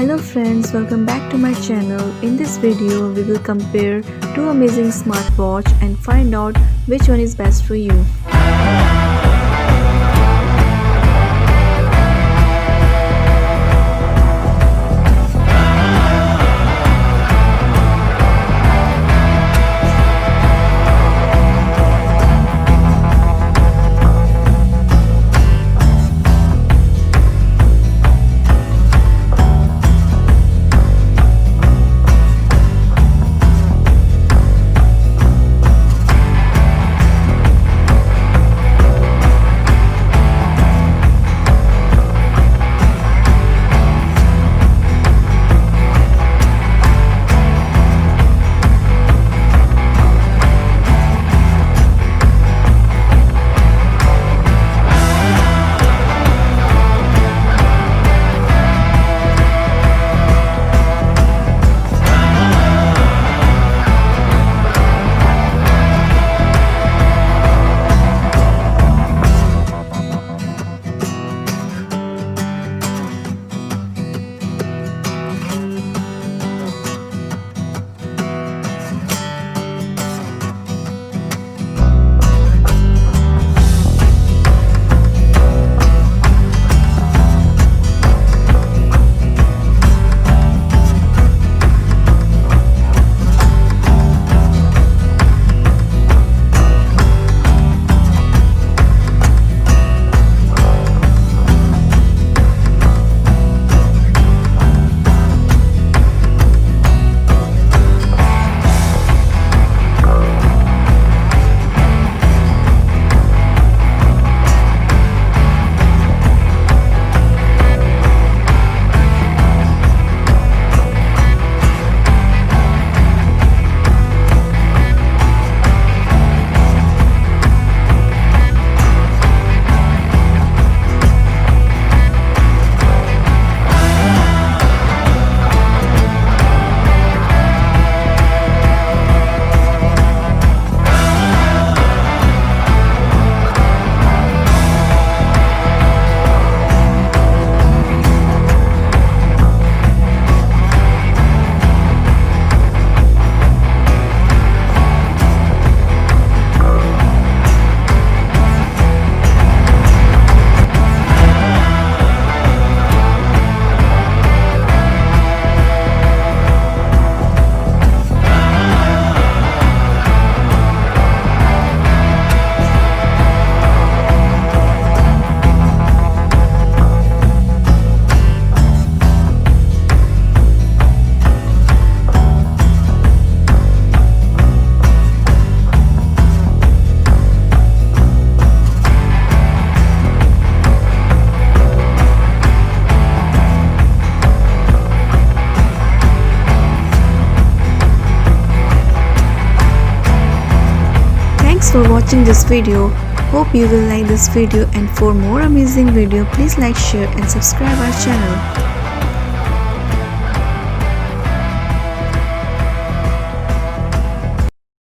Hello friends, welcome back to my channel. In this video, we will compare two amazing smartwatch and find out which one is best for you. Thanks for watching this video. Hope you will like this video, and for more amazing video please like, share and subscribe our channel.